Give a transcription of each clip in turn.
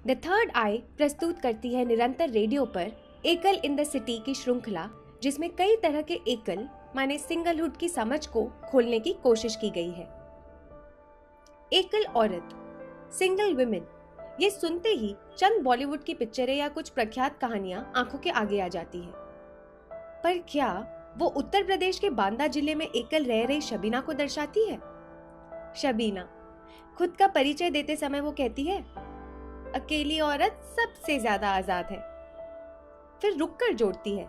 The third आई प्रस्तुत करती है निरंतर रेडियो पर एकल इन द सिटी की श्रृंखला, जिसमें कई तरह के एकल माने सिंगलहुड की समझ को खोलने की कोशिश की गई है। एकल औरत, सिंगल विमेन, ये सुनते ही चंद बॉलीवुड की पिक्चरें या कुछ प्रख्यात कहानियां आंखों के आगे आ जाती है। पर क्या वो उत्तर प्रदेश के बांदा जिले में एकल रह रही शबीना को दर्शाती है? शबीना खुद का परिचय देते समय वो कहती है, अकेली औरत सबसे ज्यादा आजाद है। फिर रुककर जोड़ती है,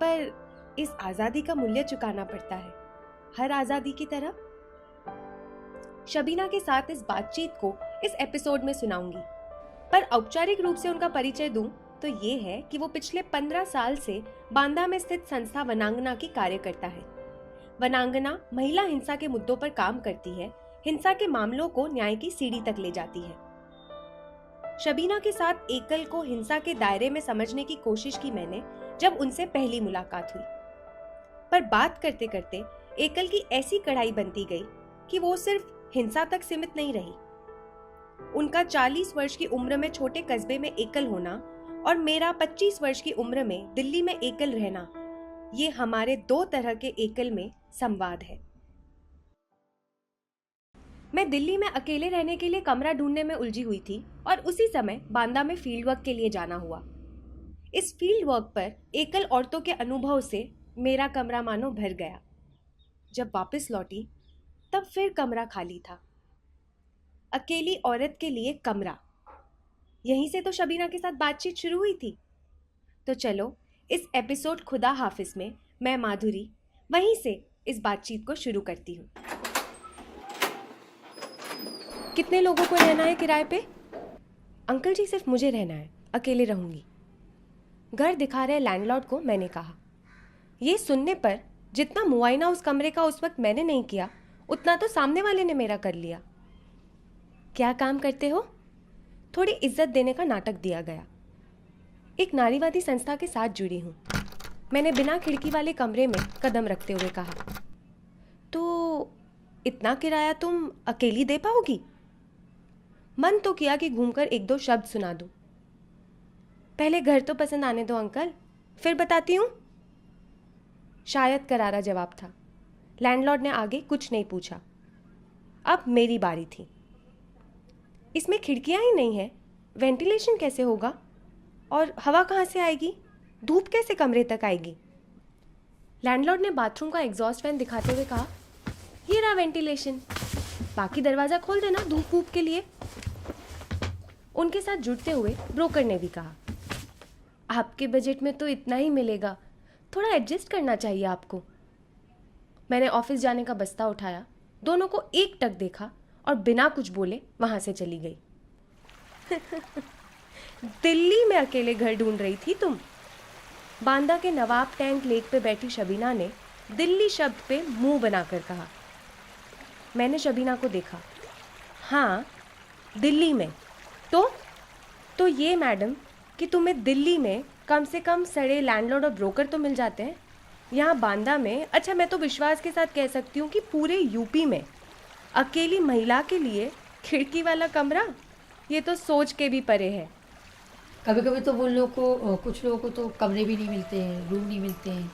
पर इस आजादी का मूल्य चुकाना पड़ता है, हर आजादी की तरह। शबीना के साथ इस बातचीत को इस एपिसोड में सुनाऊंगी, पर औपचारिक रूप से उनका परिचय दूं तो ये है कि वो पिछले 15 साल से बांदा में स्थित संस्था वनांगना की कार्यकर्ता है। वनांगना महिला हिंसा के मुद्दों पर काम करती है, हिंसा के मामलों को न्याय की सीढ़ी तक ले जाती है। शबीना के साथ एकल को हिंसा के दायरे में समझने की कोशिश की मैंने जब उनसे पहली मुलाकात हुई, पर बात करते करते एकल की ऐसी कड़ाई बनती गई कि वो सिर्फ हिंसा तक सीमित नहीं रही। उनका 40 वर्ष की उम्र में छोटे कस्बे में एकल होना और मेरा 25 वर्ष की उम्र में दिल्ली में एकल रहना, ये हमारे दो तरह के एकल में संवाद है। मैं दिल्ली में अकेले रहने के लिए कमरा ढूंढने में उलझी हुई थी और उसी समय बांदा में फील्ड वर्क के लिए जाना हुआ। इस फील्ड वर्क पर एकल औरतों के अनुभव से मेरा कमरा मानो भर गया। जब वापस लौटी तब फिर कमरा खाली था। अकेली औरत के लिए कमरा, यहीं से तो शबीना के साथ बातचीत शुरू हुई थी। तो चलो इस एपिसोड खुदा हाफिज में मैं माधुरी वहीं से इस बातचीत को शुरू करती हूँ। कितने लोगों को रहना है किराए पे? अंकल जी सिर्फ मुझे रहना है, अकेले रहूंगी, घर दिखा रहे लैंडलॉर्ड को मैंने कहा। ये सुनने पर जितना मुआयना उस कमरे का उस वक्त मैंने नहीं किया, उतना तो सामने वाले ने मेरा कर लिया। क्या काम करते हो? थोड़ी इज्जत देने का नाटक दिया गया। एक नारीवादी संस्था के साथ जुड़ी हूँ, मैंने बिना खिड़की वाले कमरे में कदम रखते हुए कहा। तो इतना किराया तुम अकेली दे पाओगी? मन तो किया कि घूमकर एक दो शब्द सुना दूं। पहले घर तो पसंद आने दो अंकल, फिर बताती हूँ। शायद करारा जवाब था। लैंडलॉर्ड ने आगे कुछ नहीं पूछा। अब मेरी बारी थी। इसमें खिड़कियां ही नहीं है, वेंटिलेशन कैसे होगा? और हवा कहाँ से आएगी? धूप कैसे कमरे तक आएगी? लैंडलॉर्ड ने बाथरूम का एग्जॉस्ट फैन दिखाते हुए कहा, ये रहा वेंटिलेशन, बाकी दरवाजा खोल देना धूप वूप के लिए। उनके साथ जुड़ते हुए ब्रोकर ने भी कहा, आपके बजट में तो इतना ही मिलेगा, थोड़ा एडजस्ट करना चाहिए आपको। मैंने ऑफिस जाने का बस्ता उठाया, दोनों को एक टक देखा और बिना कुछ बोले वहां से चली गई। दिल्ली में अकेले घर ढूंढ रही थी तुम? बांदा के नवाब टैंक लेक पे बैठी शबीना ने दिल्ली शब्द पे मुंह बनाकर कहा। मैंने शबीना को देखा। हाँ, दिल्ली में। तो ये मैडम कि तुम्हें दिल्ली में कम से कम सड़े लैंडलॉर्ड और ब्रोकर तो मिल जाते हैं, यहाँ बांदा में, अच्छा मैं तो विश्वास के साथ कह सकती हूँ कि पूरे यूपी में अकेली महिला के लिए खिड़की वाला कमरा, ये तो सोच के भी परे है। कभी कभी तो वो लोग को, कुछ लोगों को तो कमरे भी नहीं मिलते हैं, रूम नहीं मिलते हैं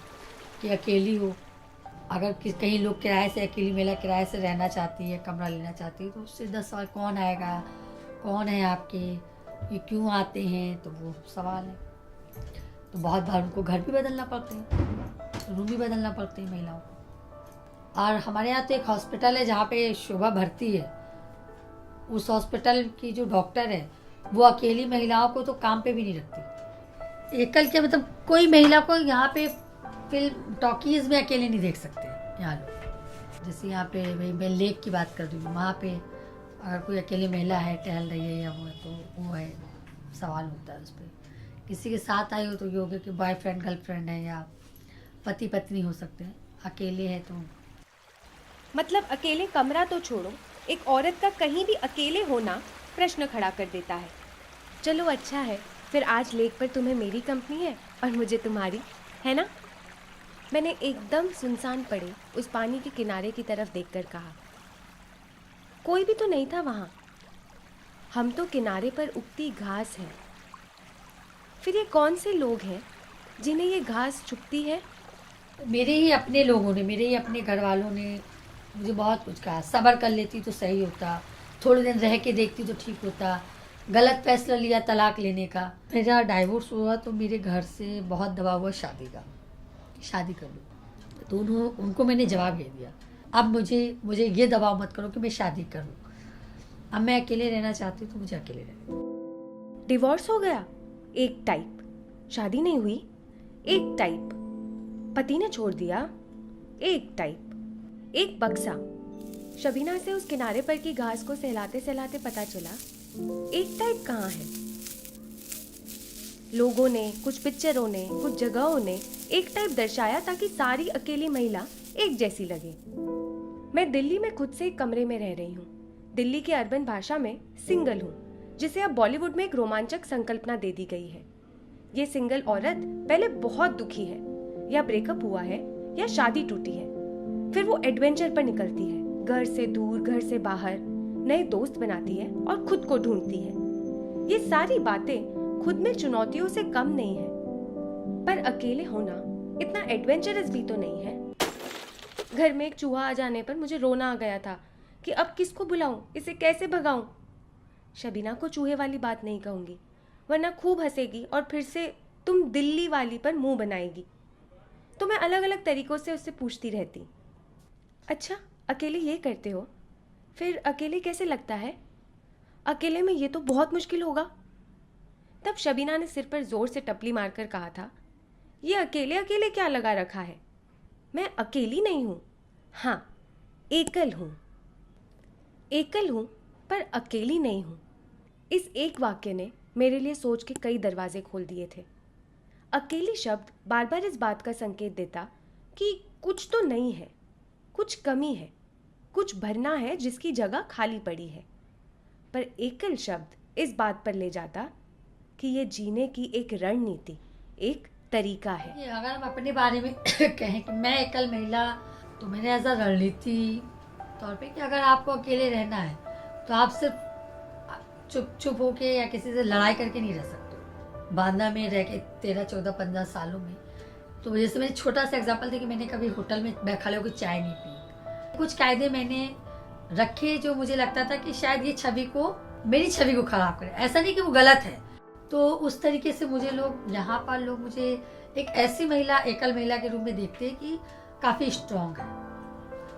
कि अकेली हो। अगर कहीं लोग किराए से, अकेली महिला किराए से रहना चाहती है, कमरा लेना चाहती है, तो उससे 10 सवाल, कौन आएगा, कौन है आपके, ये क्यों आते हैं, तो वो सवाल है। तो बहुत बार उनको घर भी बदलना पड़ते हैं, रूम भी बदलना पड़ते हैं महिलाओं को। और हमारे यहाँ तो एक हॉस्पिटल है जहाँ पे शोभा भर्ती है, उस हॉस्पिटल की जो डॉक्टर है वो अकेली महिलाओं को तो काम पे भी नहीं रखती। एकल के मतलब कोई महिला को यहाँ पे फिल्म टॉकीज़ में अकेले नहीं देख सकते यहाँ लोग। जैसे यहाँ पे मैं लेक की बात कर रही हूँ, वहाँ पे अगर कोई अकेली महिला है, टहल रही है या वो है, तो वो है, सवाल होता है उस पर। किसी के साथ आई हो तो ये हो गया कि बॉयफ्रेंड गर्लफ्रेंड है या पति पत्नी हो सकते हैं, अकेले है तो। मतलब अकेले कमरा तो छोड़ो, एक औरत का कहीं भी अकेले होना प्रश्न खड़ा कर देता है। चलो अच्छा है, फिर आज लेक पर तुम्हें मेरी कंपनी है और मुझे तुम्हारी, है ना? मैंने एकदम सुनसान पड़े उस पानी के किनारे की तरफ देखकर कहा। कोई भी तो नहीं था वहाँ। हम तो किनारे पर उगती घास हैं। फिर ये कौन से लोग हैं जिन्हें ये घास चुभती है? मेरे ही अपने लोगों ने, मेरे ही अपने घर वालों ने मुझे बहुत कुछ कहा। सब्र कर लेती तो सही होता, थोड़े दिन रह के देखती तो ठीक होता, गलत फैसला लिया तलाक लेने का। मेरा डाइवोर्स हुआ तो मेरे घर से बहुत दबाव हुआ शादी का, शादी कर लो। तो उनको मैंने जवाब दे दिया, अब मुझे ये दबाव मत करो कि मैं शादी करूँ। अब मैं अकेले रहना चाहती हूँ तो मुझे अकेले रहना। डिवोर्स हो गया एक टाइप, शादी नहीं हुई एक टाइप, पति ने छोड़ दिया एक टाइप, एक बक्सा। शबीना से उस किनारे पर की घास को सहलाते सहलाते पता चला एक टाइप कहाँ है। लोगों ने, कुछ पिक्चरों ने, कुछ जगहों ने एक टाइप दर्शाया ताकि सारी अकेली महिला एक जैसी लगे। मैं दिल्ली में खुद से एक कमरे में रह रही हूँ। दिल्ली की अर्बन भाषा में सिंगल हूँ, जिसे अब बॉलीवुड में एक रोमांचक संकल्पना दे दी गई है। ये सिंगल औरत पहले बहुत दुखी है, या ब्रेकअप हुआ है या शादी टूटी है। फिर वो एडवेंचर पर निकलती है, घर से दूर, घर से बाहर, नए दोस्त बनाती है और खुद को ढूंढती है। ये सारी बातें खुद में चुनौतियों से कम नहीं है, पर अकेले होना इतना एडवेंचरस भी तो नहीं है। घर में एक चूहा आ जाने पर मुझे रोना आ गया था कि अब किसको बुलाऊं, इसे कैसे भगाऊं। शबीना को चूहे वाली बात नहीं कहूंगी, वरना खूब हंसेगी और फिर से तुम दिल्ली वाली पर मुंह बनाएगी। तो मैं अलग अलग तरीकों से उससे पूछती रहती, अच्छा अकेले ये करते हो, फिर अकेले कैसे लगता है? अकेले में ये तो बहुत मुश्किल होगा। तब शबीना ने सिर पर जोर से टपली मारकर कहा था, ये अकेले अकेले क्या लगा रखा है, मैं अकेली नहीं हूं, हाँ एकल हूं। एकल हूं पर अकेली नहीं हूं। इस एक वाक्य ने मेरे लिए सोच के कई दरवाजे खोल दिए थे। अकेली शब्द बार बार इस बात का संकेत देता कि कुछ तो नहीं है, कुछ कमी है, कुछ भरना है जिसकी जगह खाली पड़ी है। पर एकल शब्द इस बात पर ले जाता कि ये जीने की एक रणनीति, एक तरीका है। अगर हम अपने बारे में कहें कि मैं एकल महिला, तो मैंने ऐसा रणनीति तौर पे कि अगर आपको अकेले रहना है तो आप सिर्फ चुप होके या किसी से लड़ाई करके नहीं रह सकते। बांदा में रह के 13, 14, 15 सालों में, तो जैसे मैंने छोटा सा एग्जांपल दे कि मैंने कभी होटल में खड़े होकर चाय नहीं पी। कुछ कायदे मैंने रखे जो मुझे लगता था कि शायद ये मेरी छवि को खराब करे। ऐसा नहीं कि वो गलत है, तो उस तरीके से मुझे यहाँ पर लोग मुझे एक ऐसी महिला, एकल महिला के रूप में देखते हैं कि काफी स्ट्रांग है,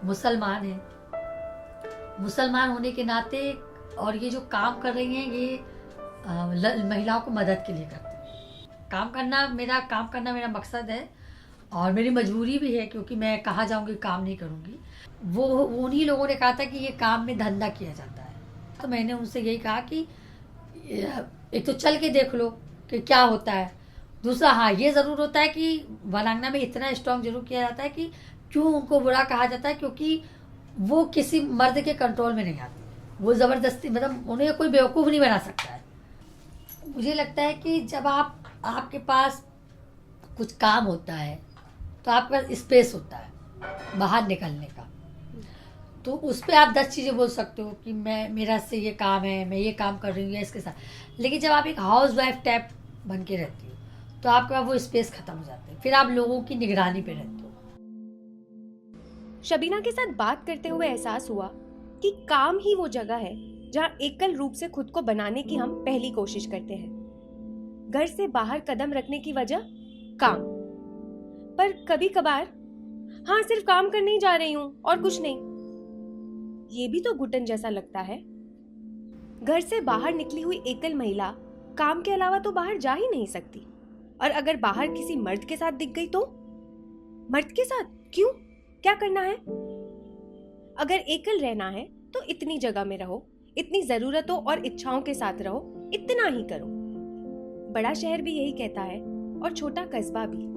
मुसलमान है, मुसलमान होने के नाते, और ये जो काम कर रही हैं ये महिलाओं को मदद के लिए करती हैं। काम करना मेरा मकसद है और मेरी मजबूरी भी है, क्योंकि मैं कहाँ जाऊंगी काम नहीं करूंगी। वो उन्हीं लोगों ने कहा था कि ये काम में धंधा किया जाता है, तो मैंने उनसे यही कहा कि एक तो चल के देख लो कि क्या होता है। दूसरा, हाँ ये ज़रूर होता है कि वरांगना में इतना स्ट्रांग जरूर किया जाता है कि क्यों उनको बुरा कहा जाता है, क्योंकि वो किसी मर्द के कंट्रोल में नहीं आती। वो ज़बरदस्ती, मतलब उन्हें कोई बेवकूफ़ नहीं बना सकता है। मुझे लगता है कि जब आपके पास कुछ काम होता है तो आपके पास स्पेस होता है बाहर निकलने का, तो उस पर आप 10 चीज़ें बोल सकते हो कि मेरा से ये काम है, मैं ये काम कर रही हूँ या इसके साथ। लेकिन जब आप एक हाउस वाइफ टाइप बन के रहती हो तो आपके पास वो स्पेस खत्म हो जाता है, फिर आप लोगों की निगरानी पे रहते हो। शबीना के साथ बात करते हुए एहसास हुआ कि काम ही वो जगह है जहाँ एकल रूप से खुद को बनाने की हम पहली कोशिश करते हैं। घर से बाहर कदम रखने की वजह काम, पर कभी कभार हाँ सिर्फ काम करने ही जा रही हूँ और कुछ नहीं, ये भी तो घुटन जैसा लगता है। घर से बाहर निकली हुई एकल महिला काम के अलावा तो बाहर जा ही नहीं सकती, और अगर बाहर किसी मर्द के साथ दिख गई तो मर्द के साथ क्यों, क्या करना है? अगर एकल रहना है तो इतनी जगह में रहो, इतनी जरूरतों और इच्छाओं के साथ रहो, इतना ही करो। बड़ा शहर भी यही कहता है और छोटा कस्बा भी।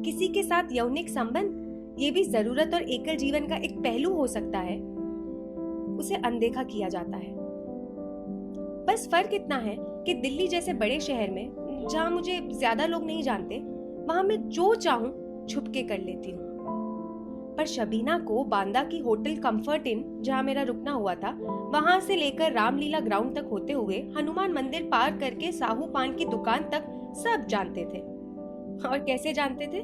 किसी के साथ यौनिक संबंध ये भी जरूरत और एकल जीवन का एक पहलू हो सकता है, उसे अनदेखा किया जाता है। बस फर्क इतना है कि दिल्ली जैसे बड़े शहर में, जहां मुझे ज्यादा लोग नहीं जानते, वहां मैं जो चाहूं छुप के कर लेती हूँ। पर शबीना को बांदा की होटल कंफर्ट इन, जहाँ मेरा रुकना हुआ था, वहां से लेकर रामलीला ग्राउंड तक होते हुए हनुमान मंदिर पार करके साहू पान की दुकान तक सब जानते थे। और कैसे जानते थे?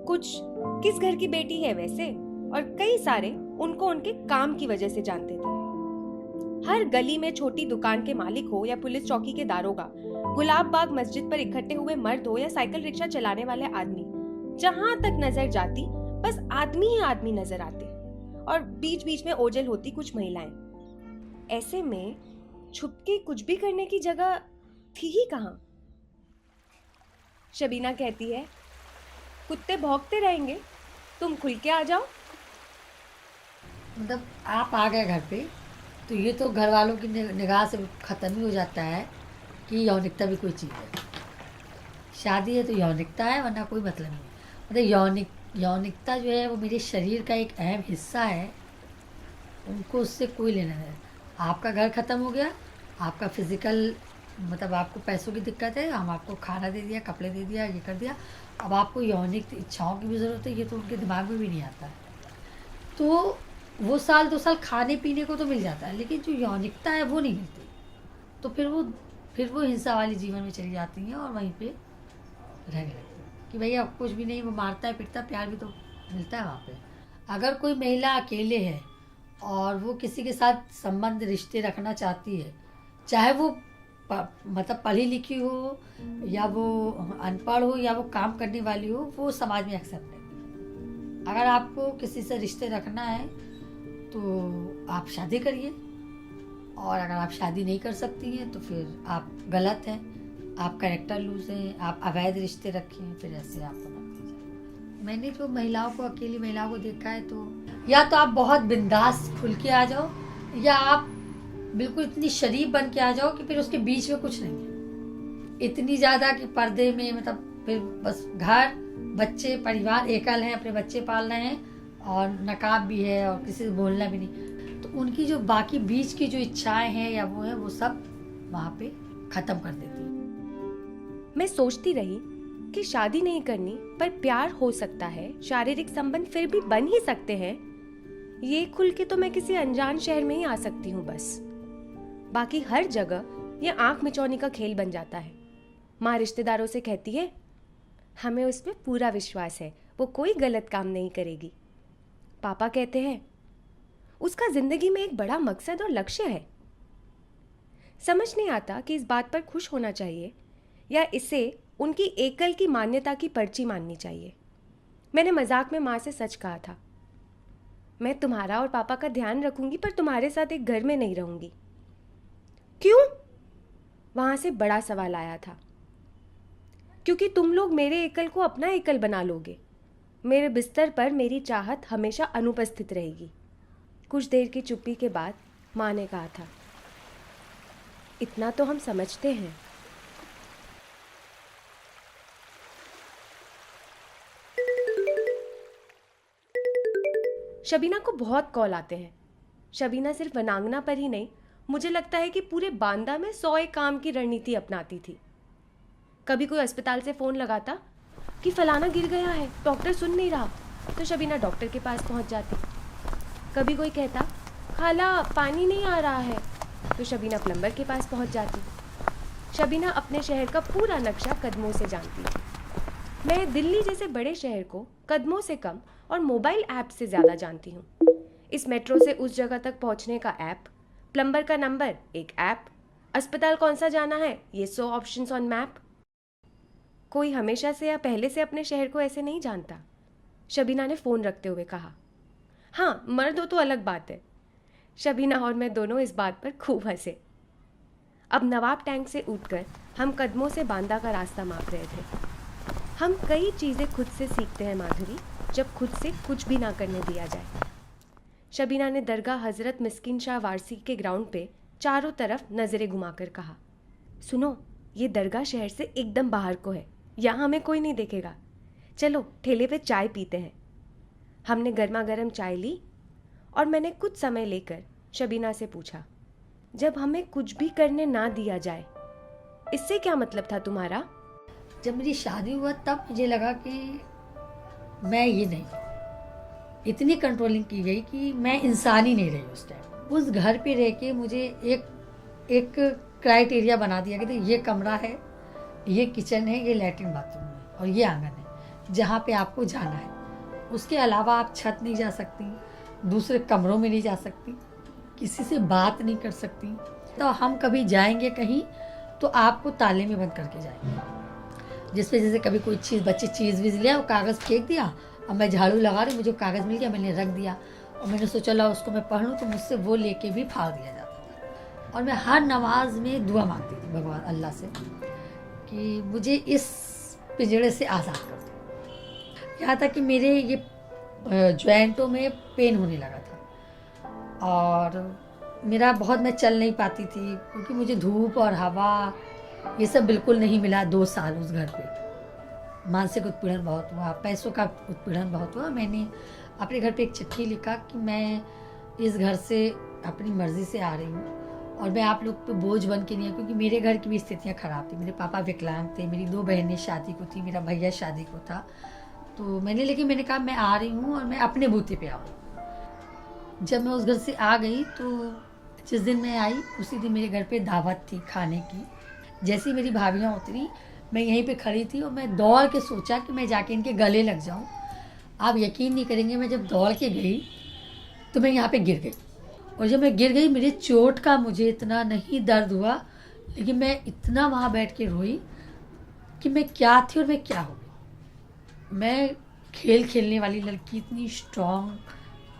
कुछ किस घर की बेटी है वैसे, और कई सारे उनको उनके काम की वजह से जानते थे। हर गली में छोटी दुकान के मालिक हो या पुलिस चौकी के दारोगा, गुलाब बाग मस्जिद पर इकट्ठे हुए मर्द हो या साइकिल रिक्शा चलाने वाले आदमी, जहां तक नजर जाती बस आदमी ही आदमी नजर आते, और बीच बीच में ओझल होती कुछ महिलाएं। ऐसे में छुप के कुछ भी करने की जगह थी ही कहां? शबीना कहती है, कुत्ते भौंकते रहेंगे, तुम खुल के आ जाओ। मतलब आप आ गए घर पे तो ये तो घर वालों की निगाह से ख़त्म ही हो जाता है कि यौनिकता भी कोई चीज़ है। शादी है तो यौनिकता है, वरना कोई मतलब नहीं। मतलब यौनिकता जो है वो मेरे शरीर का एक अहम हिस्सा है, उनको उससे कोई लेना नहीं। आपका घर ख़त्म हो गया, आपका फिज़िकल मतलब आपको पैसों की दिक्कत है, हम आपको खाना दे दिया, कपड़े दे दिया, ये कर दिया, अब आपको यौनिक इच्छाओं की भी ज़रूरत है, ये तो उनके दिमाग में भी नहीं आता। तो वो साल 2 साल खाने पीने को तो मिल जाता है, लेकिन जो यौनिकता है वो नहीं मिलती। तो फिर वो हिंसा वाली जीवन में चली जाती हैं और वहीं पे रहने लगती हैं कि भैया कुछ भी नहीं, वो मारता है पीटता, प्यार भी तो मिलता है वहाँ पे। अगर कोई महिला अकेले है और वो किसी के साथ संबंध रिश्ते रखना चाहती है, चाहे वो मतलब पढ़ी लिखी हो या वो अनपढ़ हो या वो काम करने वाली हो, वो समाज में एक्सेप्ट है। अगर आपको किसी से रिश्ते रखना है तो आप शादी करिए, और अगर आप शादी नहीं कर सकती हैं तो फिर आप गलत हैं, आप कैरेक्टर लूज हैं, आप अवैध रिश्ते रखें, फिर ऐसे आपको मत कीजिए। मैंने जो महिलाओं को, अकेली महिलाओं को देखा है, तो या तो आप बहुत बिंदास खुल के आ जाओ, या आप बिल्कुल इतनी शरीफ बन के आ जाओ कि फिर उसके बीच में कुछ नहीं है, इतनी ज़्यादा कि पर्दे में, मतलब फिर बस घर, बच्चे, परिवार, एकल हैं, अपने बच्चे पाल रहे हैं, और नकाब भी है और किसी से बोलना भी नहीं, तो उनकी जो बाकी बीच की जो इच्छाएं हैं या वो है, वो सब वहाँ पे ख़त्म कर देती है। मैं सोचती रही कि शादी नहीं करनी पर प्यार हो सकता है, शारीरिक संबंध फिर भी बन ही सकते हैं। ये खुल के तो मैं किसी अनजान शहर में ही आ सकती हूँ बस। बाकी हर जगह ये आंख मिचौनी का खेल बन जाता है। माँ रिश्तेदारों से कहती है, हमें उस पर पूरा विश्वास है, वो कोई गलत काम नहीं करेगी। पापा कहते हैं, उसका जिंदगी में एक बड़ा मकसद और लक्ष्य है। समझ नहीं आता कि इस बात पर खुश होना चाहिए या इसे उनकी एकल की मान्यता की पर्ची माननी चाहिए। मैंने मजाक में माँ से सच कहा था, मैं तुम्हारा और पापा का ध्यान रखूंगी पर तुम्हारे साथ एक घर में नहीं रहूंगी। क्यों? वहां से बड़ा सवाल आया था। क्योंकि तुम लोग मेरे एकल को अपना एकल बना लोगे। मेरे बिस्तर पर मेरी चाहत हमेशा अनुपस्थित रहेगी। कुछ देर की चुप्पी के बाद माँ ने कहा था, इतना तो हम समझते हैं। शबीना को बहुत कॉल आते हैं। शबीना सिर्फ वनांगना पर ही नहीं, मुझे लगता है कि पूरे बांदा में 100 काम की रणनीति अपनाती थी। कभी कोई अस्पताल से फ़ोन लगाता कि फलाना गिर गया है, डॉक्टर सुन नहीं रहा, तो शबीना डॉक्टर के पास पहुंच जाती। कभी कोई कहता खाला पानी नहीं आ रहा है, तो शबीना प्लम्बर के पास पहुंच जाती। शबीना अपने शहर का पूरा नक्शा कदमों से जानती। मैं दिल्ली जैसे बड़े शहर को कदमों से कम और मोबाइल ऐप से ज़्यादा जानती हूँ। इस मेट्रो से उस जगह तक पहुँचने का ऐप, प्लम्बर का नंबर एक ऐप, अस्पताल कौन सा जाना है ये 100 ऑप्शंस ऑन मैप। कोई हमेशा से या पहले से अपने शहर को ऐसे नहीं जानता। शबीना ने फ़ोन रखते हुए कहा। हाँ, मर्द हो तो अलग बात है। शबीना और मैं दोनों इस बात पर खूब हंसे। अब नवाब टैंक से उठकर हम कदमों से बांदा का रास्ता माप रहे थे। हम कई चीज़ें खुद से सीखते हैं माधुरी, जब खुद से कुछ भी ना करने दिया जाए। शबीना ने दरगाह हज़रत मिस्किन शाह वारसी के ग्राउंड पे चारों तरफ नज़रें घुमाकर कहा, सुनो, ये दरगाह शहर से एकदम बाहर को है, यहाँ हमें कोई नहीं देखेगा। चलो ठेले पे चाय पीते हैं। हमने गर्मा गर्म चाय ली और मैंने कुछ समय लेकर शबीना से पूछा, जब हमें कुछ भी करने ना दिया जाए, इससे क्या मतलब था तुम्हारा? जब मेरी शादी हुआ तब मुझे लगा कि मैं ये नहीं, इतनी कंट्रोलिंग की गई कि मैं इंसान ही नहीं रही उस टाइम। उस घर पे रह के मुझे एक क्राइटेरिया बना दिया कि ये कमरा है, ये किचन है, ये लैट्रिन बाथरूम है और ये आंगन है जहाँ पे आपको जाना है। उसके अलावा आप छत नहीं जा सकती, दूसरे कमरों में नहीं जा सकती, किसी से बात नहीं कर सकती। तो हम कभी जाएंगे कहीं तो आपको ताले में बंद करके जाएंगे। जिस वजह से कभी कोई चीज़, बच्चे चीज़ वीज़ लिया, वो कागज़ फेंक दिया, अब मैं झाड़ू लगा रही, मुझे कागज़ मिल गया, मैंने रख दिया और मैंने सोचा ला उसको मैं पढ़ लूँ, तो मुझसे वो लेके भी फाड़ दिया जाता था। और मैं हर नमाज में दुआ मांगती थी भगवान अल्लाह से कि मुझे इस पिंजड़े से आज़ाद कर दो। यहाँ तक कि मेरे ये जॉइंटों में पेन होने लगा था और मेरा बहुत, मैं चल नहीं पाती थी क्योंकि मुझे धूप और हवा ये सब बिल्कुल नहीं मिला। 2 साल उस घर पे मानसिक उत्पीड़न बहुत हुआ, पैसों का उत्पीड़न बहुत हुआ। मैंने अपने घर पे एक चिट्ठी लिखा कि मैं इस घर से अपनी मर्ज़ी से आ रही हूँ और मैं आप लोग पे बोझ बन के नहीं है, क्योंकि मेरे घर की भी स्थितियाँ ख़राब थी। मेरे पापा विकलांग थे, मेरी 2 बहनें शादी को थी, मेरा भैया शादी को था। तो मैंने कहा मैं आ रही हूँ और मैं अपने बूते पे आऊँ। जब मैं उस घर से आ गई तो जिस दिन मैं आई उसी दिन मेरे घर पे दावत थी खाने की। जैसी मेरी भाभियाँ उतरी, मैं यहीं पे खड़ी थी और मैं दौड़ के सोचा कि मैं जाके इनके गले लग जाऊँ। आप यकीन नहीं करेंगे, मैं जब दौड़ के गई तो मैं यहाँ पे गिर गई और जब मैं गिर गई मेरे चोट का मुझे इतना नहीं दर्द हुआ, लेकिन मैं इतना वहाँ बैठ के रोई कि मैं क्या थी और मैं क्या हो गई। मैं खेल खेलने वाली लड़की, इतनी स्ट्रॉन्ग,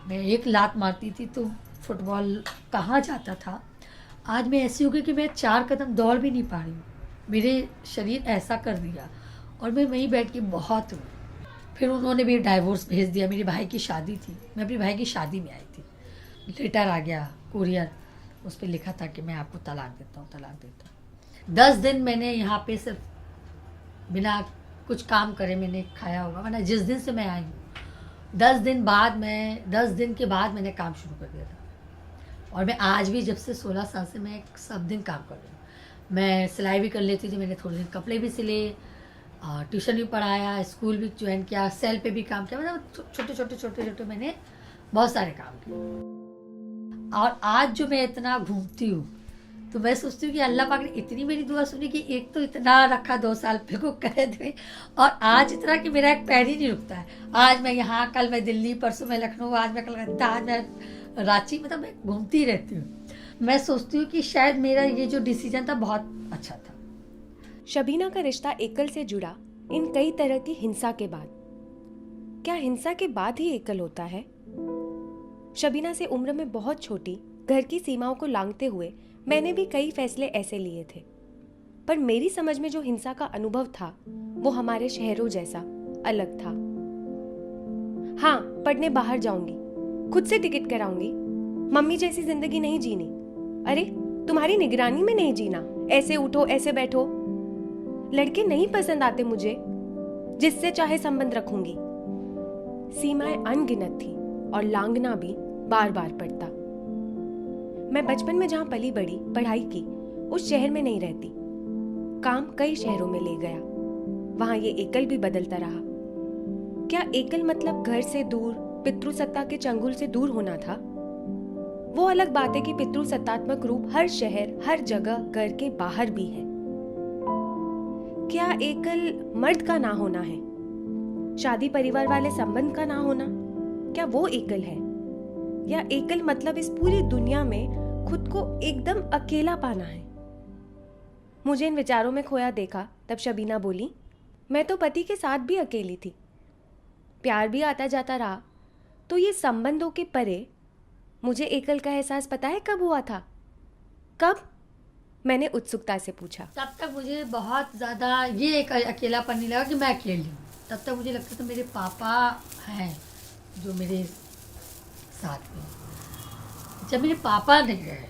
मैं एक लात मारती थी तो फुटबॉल कहाँ जाता था। आज मैं ऐसी हो गई कि मैं 4 कदम दौड़ भी नहीं पा रही हूँ। मेरे शरीर ऐसा कर दिया और मैं वहीं बैठ के बहुत रोई। फिर उन्होंने भी डाइवोर्स भेज दिया। मेरे भाई की शादी थी, मैं अपने भाई की शादी में आई थी, लेटर आ गया कुरियर, उस पर लिखा था कि मैं आपको तलाक देता हूँ, तलाक देता हूँ। 10 दिन मैंने यहाँ पे सिर्फ बिना कुछ काम करे मैंने खाया होगा, वरना जिस दिन से मैं आई हूँ 10 दिन के बाद मैंने काम शुरू कर दिया था। और मैं आज भी, जब से 16 साल से मैं सब दिन काम कर रही हूँ। मैं सिलाई भी कर लेती थी, मैंने थोड़े दिन कपड़े भी सिले, ट्यूशन भी पढ़ाया, स्कूल भी ज्वाइन किया, सेल पे भी काम किया, मतलब छोटे मैंने बहुत सारे काम किए। और आज जो मैं इतना घूमती हूँ तो मैं सोचती हूँ कि अल्लाह पाक ने इतनी मेरी दुआ सुनी कि एक तो इतना रखा 2 साल पे को कैद में, और आज इतना कि मेरा एक पैर ही नहीं रुकता है। आज मैं यहाँ, कल मैं दिल्ली, परसों मैं लखनऊ, आज मैं कलकत्ता, आज मैं रांची, मतलब मैं घूमती रहती हूँ। मैं सोचती हूँ कि शायद मेरा ये जो डिसीजन था बहुत अच्छा था। शबीना का रिश्ता एकल से जुड़ा इन कई तरह की हिंसा के बाद। क्या हिंसा के बाद ही एकल होता है? शबीना से उम्र में बहुत छोटी, घर की सीमाओं को लांघते हुए मैंने भी कई फैसले ऐसे लिए थे, पर मेरी समझ में जो हिंसा का अनुभव था वो हमारे शहरों जैसा अलग था। हाँ, पढ़ने बाहर जाऊंगी, खुद से टिकट कराऊंगी, मम्मी जैसी जिंदगी नहीं जीनी। अरे तुम्हारी निगरानी में नहीं जीना, ऐसे उठो ऐसे बैठो। लड़के नहीं पसंद आते मुझे, जिससे चाहे संबंध रखूंगी। सीमाएं अनगिनत थी और लांघना भी बार बार पड़ता। मैं बचपन में जहां पली बड़ी, पढ़ाई की, उस शहर में नहीं रहती। काम कई शहरों में ले गया, वहां ये एकल भी बदलता रहा। क्या एकल मतलब घर से दूर, पितृसत्ता के चंगुल से दूर होना था? वो अलग बात है कि पितृसत्तात्मक रूप हर शहर, हर जगह, घर के बाहर भी है। क्या एकल मर्द का ना होना है? शादी परिवार वाले संबंध का ना होना, क्या वो एकल है? या एकल मतलब इस पूरी दुनिया में खुद को एकदम अकेला पाना है? मुझे इन विचारों में खोया देखा तब शबीना बोली, मैं तो पति के साथ भी अकेली थी, प्यार भी आता जाता रहा, तो ये संबंधों के परे मुझे एकल का एहसास पता है कब हुआ था? कब? मैंने उत्सुकता से पूछा। तब तक मुझे बहुत ज़्यादा ये एक अकेलापन नहीं लगा कि मैं अकेली हूँ। तब तक मुझे लगता था मेरे पापा हैं जो मेरे साथ में। जब मेरे पापा नहीं गए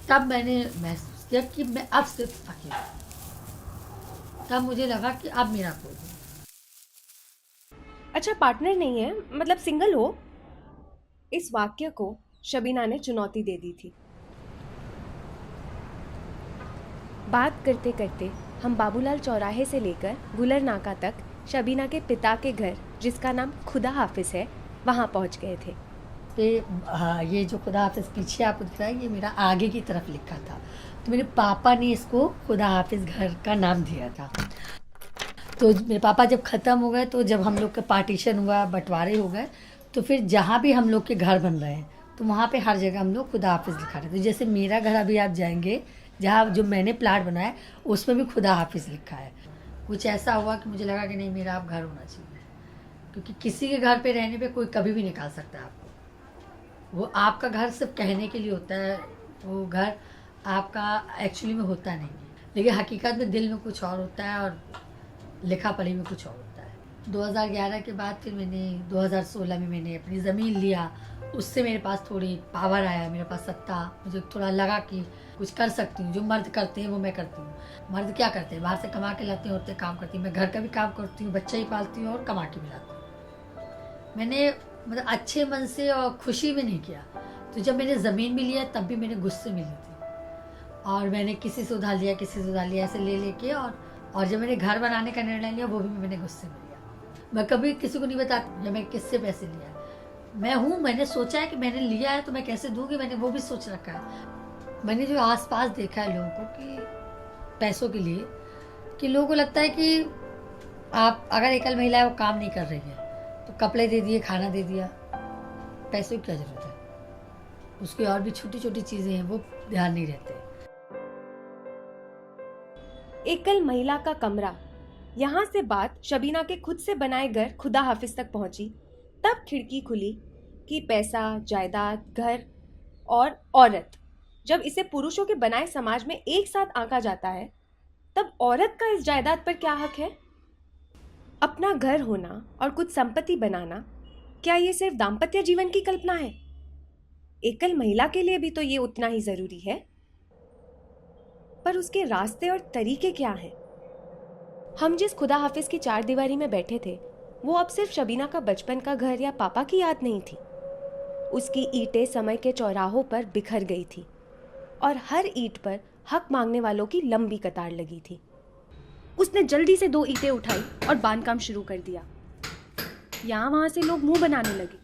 तब मैंने महसूस किया कि मैं अब सिर्फ अकेला। तब मुझे लगा कि अब मेरा कोई नहीं। अच्छा, पार्टनर नहीं है, मतलब सिंगल हो? इस वाक्य को शबीना ने चुनौती दे दी थी। बात करते करते हम बाबूलाल चौराहे से लेकर गुलर नाका तक शबीना के पिता के घर, जिसका नाम खुदा हाफिज है, वहाँ पहुँच गए थे। पे हाँ, ये जो खुदा हाफिज़ पीछे आपको दिख रहा है, ये मेरा आगे की तरफ लिखा था। तो मेरे पापा ने इसको खुदा हाफिज़ घर का नाम दिया था। तो मेरे पापा जब ख़त्म हो गए, तो जब हम लोग का पार्टीशन हुआ, बंटवारे हो गए, तो फिर जहाँ भी हम लोग के घर बन रहे हैं, तो वहाँ पे हर जगह हम लोग खुदा हाफिज़ लिखा रहे। तो जैसे मेरा घर अभी आप जाएंगे, जहाँ जो मैंने प्लाट बनाया, उसमें भी खुदा हाफिज़ लिखा है। कुछ ऐसा हुआ कि मुझे लगा कि नहीं, मेरा अब घर होना चाहिए, क्योंकि किसी के घर पे रहने पे कोई कभी भी निकाल सकता है आपको। वो आपका घर सिर्फ कहने के लिए होता है, वो घर आपका एक्चुअली में होता नहीं है, लेकिन हकीकत में दिल में कुछ और होता है और लिखा पढ़ी में कुछ और होता है। 2011 के बाद फिर मैंने 2016 में मैंने अपनी ज़मीन लिया। उससे मेरे पास थोड़ी पावर आया, मेरे पास सत्ता, मुझे थोड़ा लगा कि कुछ कर सकती हूँ। जो मर्द करते हैं वो मैं करती हूँ। मर्द क्या करते हैं, बाहर से कमा के लाते हैं, औरतें काम करती हैं। मैं घर का भी काम करती हूँ, बच्चा ही पालती हूँ और कमा के भी लाती हूँ। मैंने मतलब अच्छे मन से और खुशी में नहीं किया। तो जब मैंने ज़मीन भी लिया, तब भी मैंने गुस्से में ली थी, और मैंने किसी से उधार लिया, किसी से उधार लिया, ऐसे ले लेके, और जब मैंने घर बनाने का निर्णय लिया, वो भी मैंने गुस्से में लिया। मैं कभी किसी को नहीं बताती जब मैं किससे पैसे लिया। मैंने सोचा है कि मैंने लिया है तो मैं कैसे दूंगी, मैंने वो भी सोच रखा है। मैंने जो आसपास देखा है लोगों को कि पैसों के लिए, कि लोगों को लगता है कि आप अगर एकल महिला है, वो काम नहीं कर रही है, तो कपड़े दे दिए, खाना दे दिया, पैसों की क्या जरूरत है। उसकी और भी छोटी छोटी चीज़ें हैं, वो ध्यान नहीं रहते। एकल महिला का कमरा, यहाँ से बात शबीना के खुद से बनाए घर खुदा हाफिज तक पहुंची। तब खिड़की खुली कि पैसा, जायदाद, घर और औरत, जब इसे पुरुषों के बनाए समाज में एक साथ आंका जाता है, तब औरत का इस जायदाद पर क्या हक है? अपना घर होना और कुछ संपत्ति बनाना, क्या ये सिर्फ दाम्पत्य जीवन की कल्पना है? एकल महिला के लिए भी तो ये उतना ही जरूरी है। पर उसके रास्ते और तरीके क्या हैं? हम जिस खुदा हाफिज की चार दीवारी में बैठे थे, वो अब सिर्फ शबीना का बचपन का घर या पापा की याद नहीं थी। उसकी ईंटें समय के चौराहों पर बिखर गई थी, और हर ईंट पर हक मांगने वालों की लंबी कतार लगी थी। उसने जल्दी से 2 ईंटें उठाई और बांधकाम शुरू कर दिया। यहाँ वहां से लोग मुंह बनाने लगे।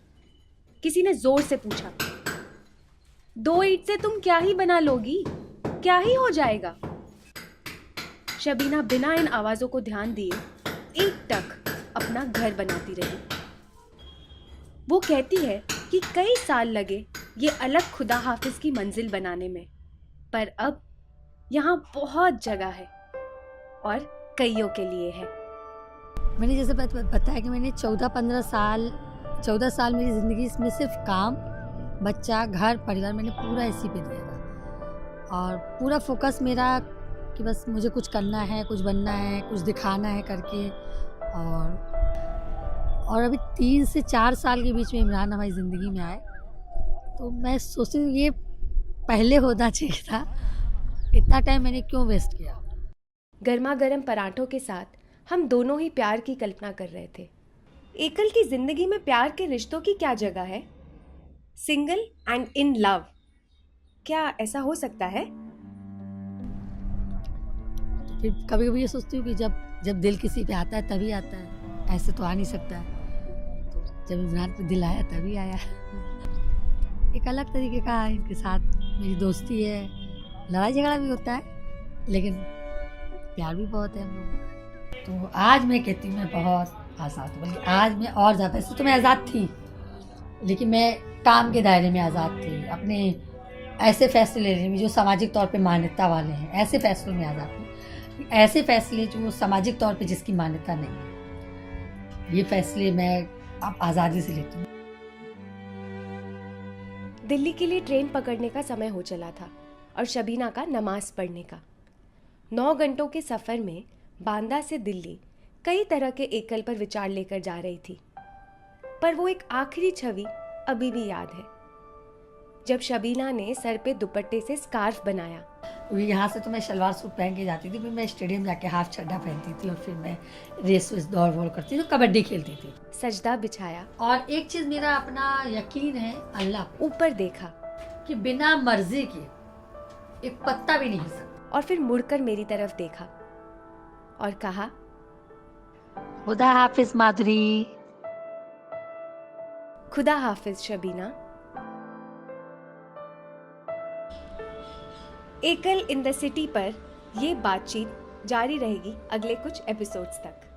किसी ने जोर से पूछा, 2 ईंट से तुम क्या ही बना लोगी? क्या ही हो जाएगा? शबीना बिना इन आवाजों को ध्यान दिए एकटक अपना घर बनाती रही। वो कहती है कि कई साल लगे ये अलग खुदा हाफिज की मंजिल बनाने में, पर अब यहाँ बहुत जगह है और कईयों के लिए है। मैंने जैसे बताया कि मैंने 14 साल मेरी ज़िंदगी इसमें सिर्फ काम, बच्चा, घर, परिवार, मैंने पूरा इसी पे दिया था। और पूरा फोकस मेरा कि बस मुझे कुछ करना है, कुछ बनना है, कुछ दिखाना है करके। और अभी 3 से 4 साल के बीच में इमरान हमारी ज़िंदगी में आए, तो मैं सोचती हूँ ये पहले होना चाहिए था। इतना टाइम मैंने क्यों वेस्ट किया। गर्मा गर्म पराठों के साथ हम दोनों ही प्यार की कल्पना कर रहे थे। एकल की जिंदगी में प्यार के रिश्तों की क्या जगह है? सिंगल एंड इन लव, क्या ऐसा हो सकता है? फिर कभी कभी ये सोचती हूँ कि जब दिल किसी पे आता है तभी आता है, ऐसे तो आ नहीं सकता है। तो जब इमरान पे दिल आया तभी आया। एक अलग तरीके का इनके साथ मेरी दोस्ती है, लड़ाई झगड़ा भी होता है, लेकिन प्यार भी बहुत है हम लोग। तो आज मैं कहती हूँ मैं बहुत आज़ाद हूँ, बल्कि आज मैं और ज़्यादा। ऐसे तो मैं आज़ाद थी, लेकिन मैं काम के दायरे में आज़ाद थी। अपने ऐसे फैसले लेने में जो सामाजिक तौर पे मान्यता वाले हैं, ऐसे फैसलों में आज़ाद थी। ऐसे फैसले जो सामाजिक तौर पे जिसकी मान्यता नहीं है, ये फैसले मैं अब आज़ादी से लेती हूँ। दिल्ली के लिए ट्रेन पकड़ने का समय हो चला था और शबीना का नमाज पढ़ने का। 9 घंटों के सफ़र में बांदा से दिल्ली कई तरह के एकल पर विचार लेकर जा रही थी, पर वो एक आखिरी छवि अभी भी याद है, जब शबीना ने सर पे दुपट्टे से स्कार्फ बनाया। यहाँ से तो मैं शलवार सूट पहन के जाती थी, फिर मैं स्टेडियम जाके हाफ चड्डा पहनती थी, और फिर मैं रेस दौड़ वोड़ करती थी, तो कबड्डी खेलती थी। सजदा बिछाया और एक चीज़ मेरा अपना यकीन है, अल्लाह ऊपर देखा कि बिना मर्जी के एक पत्ता भी नहीं हिल सकता। और फिर मुड़कर मेरी तरफ देखा और कहा, खुदा हाफिज माधुरी। खुदा हाफिज शबीना। एकल इन द सिटी पर ये बातचीत जारी रहेगी अगले कुछ एपिसोड्स तक।